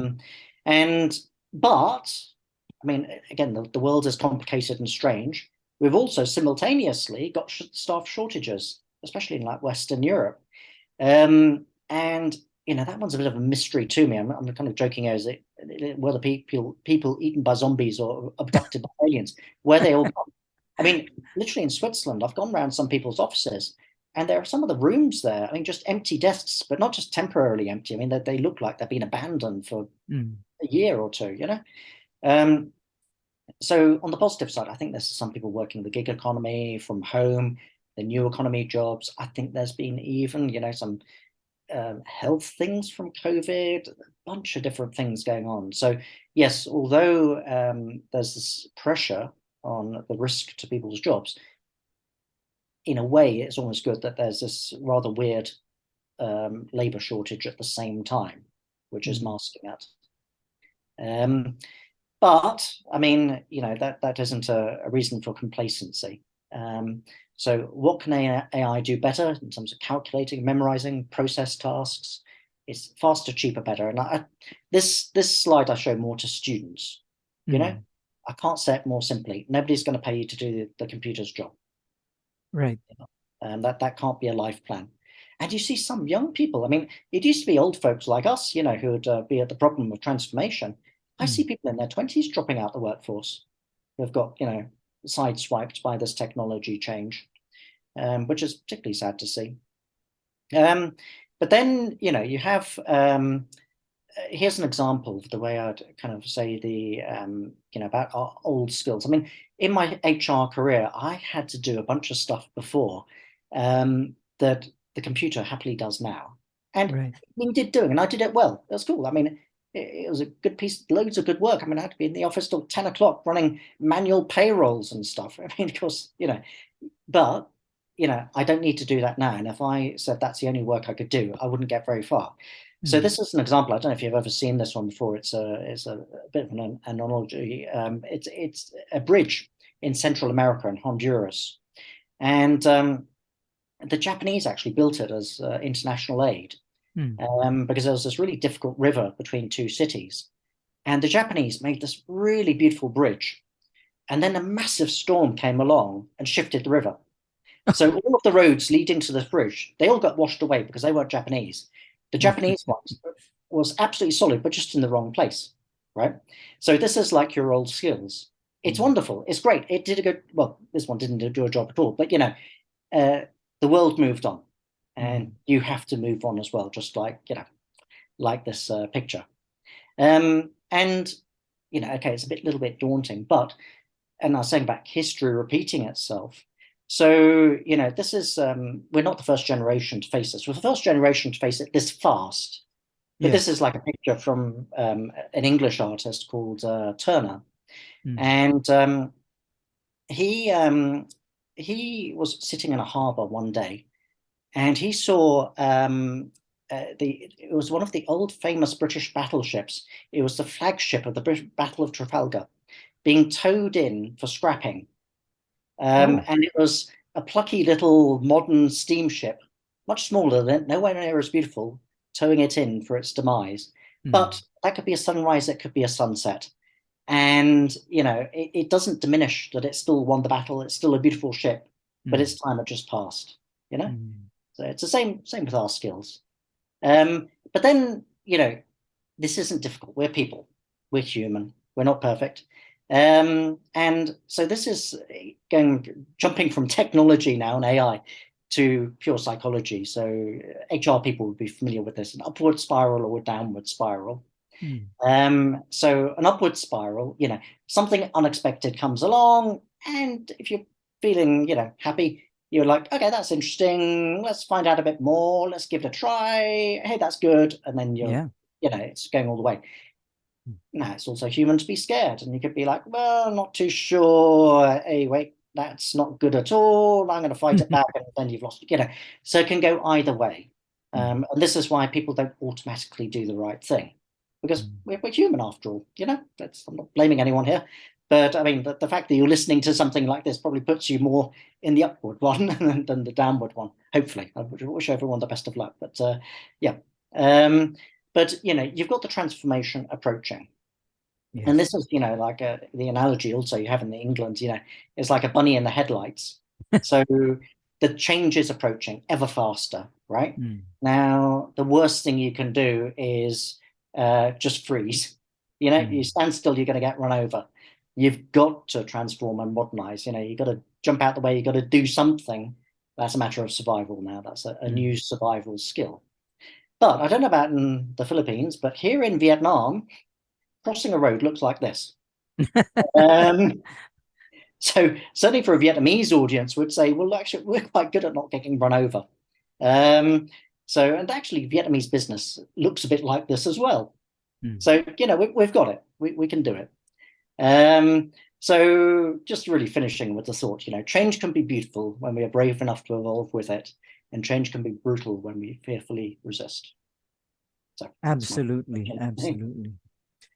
I mean, again, the world is complicated and strange. We've also simultaneously got staff shortages, especially in like Western Europe. And that one's a bit of a mystery to me. I'm kind of joking here, whether people eaten by zombies or abducted by aliens, where they all come. I mean, literally in Switzerland, I've gone around some people's offices, and there are some of the rooms there, I mean, just empty desks, but not just temporarily empty. I mean, they look like they've been abandoned for a year or two, So on the positive side, I think there's some people working the gig economy from home, the new economy jobs. I think there's been even, some health things from COVID, a bunch of different things going on. So yes, although there's this pressure on the risk to people's jobs, in a way, it's almost good that there's this rather weird labor shortage at the same time, which is masking it. But I mean, that isn't a reason for complacency. So what can AI do better in terms of calculating, memorizing, process tasks? It's faster, cheaper, better. And this slide I show more to students. I can't say it more simply. Nobody's going to pay you to do the computer's job. Right. And that can't be a life plan. And you see some young people. I mean, it used to be old folks like us, who would be at the problem of transformation. I see people in their 20s dropping out the workforce who've got, sideswiped by this technology change, which is particularly sad to see. But then, you have, here's an example of the way I'd kind of say about our old skills. I mean, in my HR career, I had to do a bunch of stuff before that the computer happily does now. And we did doing, and I did it well. It was cool. I mean, it was a good piece, loads of good work. I mean, I had to be in the office till 10 o'clock running manual payrolls and stuff. I mean, of course, but, I don't need to do that now. And if I said that's the only work I could do, I wouldn't get very far. So this is an example. I don't know if you've ever seen this one before. It's a bit of an analogy. It's a bridge in Central America in Honduras. And the Japanese actually built it as international aid. Because there was this really difficult river between two cities. And the Japanese made this really beautiful bridge. And then a massive storm came along and shifted the river. So all of the roads leading to this bridge, they all got washed away because they weren't Japanese. The Japanese one was absolutely solid, but just in the wrong place, right? So this is like your old skills. it's wonderful. It's great. It did a good, well, this one didn't do a job at all, but uh, the world moved on, and Mm. you have to move on as well, just like, like this picture. And, okay, it's a little bit daunting, but, and I was saying about history repeating itself. So, this is, we're not the first generation to face this. We're the first generation to face it this fast. But this is Yes. like a picture from an English artist called Turner. Mm. And he he was sitting in a harbor one day, and he saw the it was one of the old famous British battleships. It was the flagship of the British Battle of Trafalgar, being towed in for scrapping. Oh. And it was a plucky little modern steamship, much smaller than it, nowhere near as beautiful, towing it in for its demise. Mm. But that could be a sunrise, it could be a sunset. And, it doesn't diminish that it still won the battle. It's still a beautiful ship, but Mm. its time had just passed, you know? Mm. So it's the same with our skills. But then, this isn't difficult. We're people. We're human. We're not perfect. And so this is jumping from technology now and AI to pure psychology. So HR people would be familiar with this, an upward spiral or a downward spiral. Mm. So an upward spiral, something unexpected comes along, and if you're feeling, happy, you're like, okay, that's interesting. Let's find out a bit more. Let's give it a try. Hey, that's good. And then Yeah. it's going all the way. Mm. Now, it's also human to be scared, and you could be like, well, not too sure. Hey, wait, that's not good at all. I'm going to fight it back, and then you've lost, So it can go either way. Mm. And this is why people don't automatically do the right thing, because Mm. we're human after all, I'm not blaming anyone here. But I mean, the fact that you're listening to something like this probably puts you more in the upward one than the downward one. Hopefully, I wish everyone the best of luck. But yeah, but you've got the transformation approaching. And Yes. this is, like the analogy also you have in the England, it's like a bunny in the headlights. So the change is approaching ever faster, right? Mm. Now, the worst thing you can do is just freeze. You Mm. stand still, you're going to get run over. You've got to transform and modernize. You've got to jump out the way, you've got to do something. That's a matter of survival now. That's a new Mm. survival skill. But I don't know about in the Philippines, but here in Vietnam, crossing a road looks like this. Um, so certainly for a Vietnamese audience would say, well, actually, we're quite good at not getting run over. Um, and actually Vietnamese business looks a bit like this as well. Mm. So, we've got it. We can do it. So just really finishing with the thought, change can be beautiful when we are brave enough to evolve with it, and change can be brutal when we fearfully resist. So that's my Absolutely. opinion. Absolutely.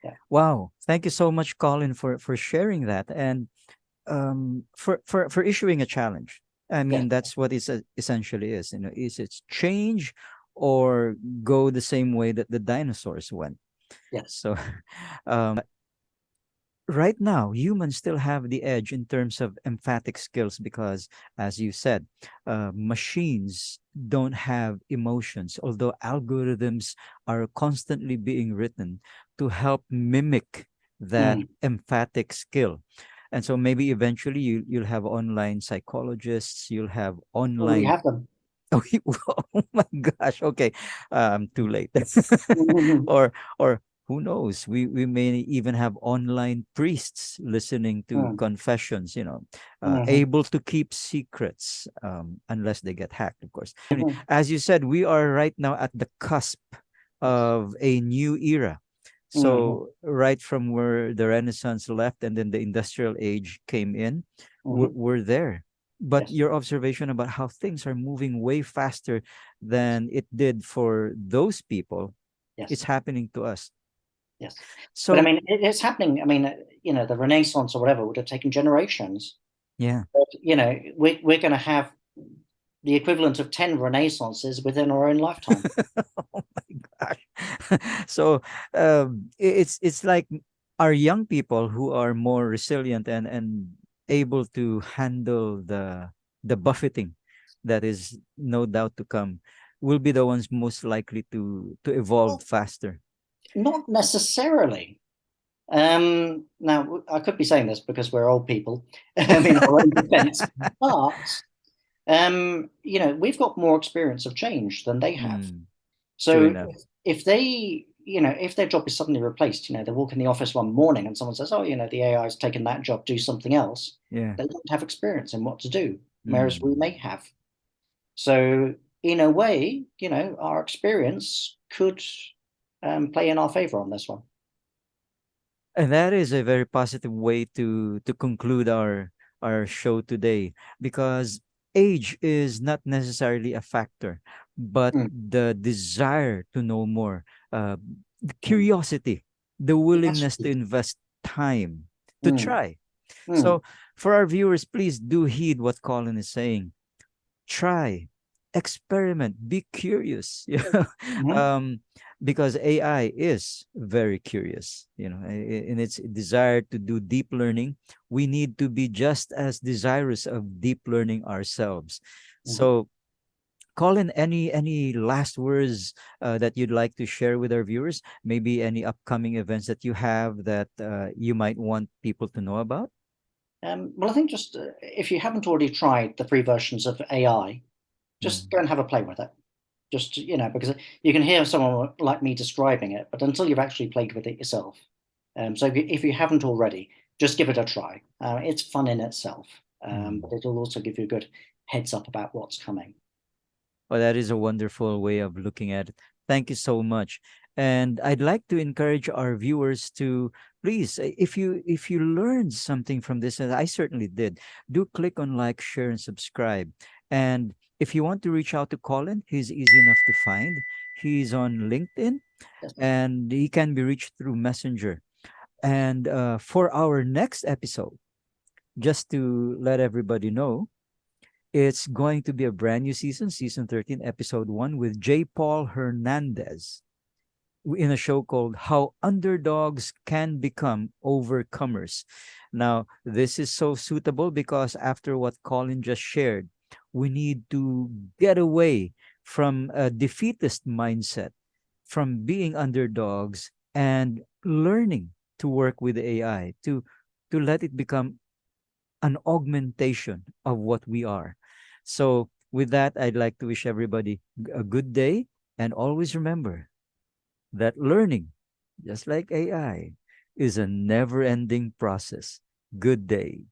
Yeah, Wow. Thank you so much, Colin, for sharing that and for issuing a challenge. I yeah, mean, that's what it essentially is. Is it change or go the same way that the dinosaurs went? yes. So, um, right now, humans still have the edge in terms of emphatic skills because, as you said, machines don't have emotions, although algorithms are constantly being written to help mimic that Mm. emphatic skill. And so maybe eventually you'll have online psychologists, you'll have Well, we online. have them. Oh, oh my gosh. Okay. Too late. Mhm. or or who knows? We may even have online priests listening to Mm. confessions, Mhm. able to keep secrets, unless they get hacked, of course. Mhm. As you said, we are right now at the cusp Yes. of a new era. Mhm. So right from where the Renaissance left and then the industrial age came in, Mhm. we're there. But Yes. your observation about how things are moving way faster Yes. than it did for those people, Yes. it's happening to us. Yes. But I So mean, it's happening. I mean, the Renaissance or whatever would have taken generations. yeah. But, we're going to have the equivalent of 10 Renaissances within our own lifetime. Oh my gosh. So it's like our young people who are more resilient and able to handle the buffeting that is no doubt to come will be the ones most likely to evolve Well, faster. not necessarily. Now, I could be saying this because we're old people, in our own defense, but we've got more experience of change than they have. Mm, true So enough. if they, if their job is suddenly replaced, they walk in the office one morning and someone says, "Oh, the AI's taken that job, do something else." Yeah. They don't have experience in what to do, whereas we Mm. may have. So in a way, our experience could play in our favor on this one. And that is a very positive way to conclude our show today, because age is not necessarily a factor, but Mm, the desire to know more, the mm. curiosity, the Yes. willingness to invest time to Mm, try. mm, So for our viewers, please do heed what Colin is saying. Try, experiment, be curious. mhm, um, because AI is very curious, in its desire to do deep learning. We need to be just as desirous of deep learning ourselves. mhm. So, Colin, any last words that you'd like to share with our viewers? Maybe any upcoming events that you have that you might want people to know about? Well, I think just if you haven't already tried the free versions of AI, just Mm, go and have a play with it. Just, because you can hear someone like me describing it, but until you've actually played with it yourself. So if you haven't already, just give it a try. It's fun in itself, but mm. it'll also give you a good heads up about what's coming. Well, that is a wonderful way of looking at it. Thank you so much. And I'd like to encourage our viewers to please, if you learned something from this, and I certainly did, do click on like, share, and subscribe. And if you want to reach out to Colin, he's easy enough to find. He's on LinkedIn Yes. and he can be reached through Messenger. And for our next episode, just to let everybody know, it's going to be a brand new season, season 13, episode 1, with J. Paul Hernandez in a show called How Underdogs Can Become Overcomers. Now, this is so suitable because after what Colin just shared, we need to get away from a defeatist mindset, from being underdogs and learning to work with AI, to let it become an augmentation of what we are. So, with that, I'd like to wish everybody a good day, and always remember that learning, just like AI, is a never ending process. Good day.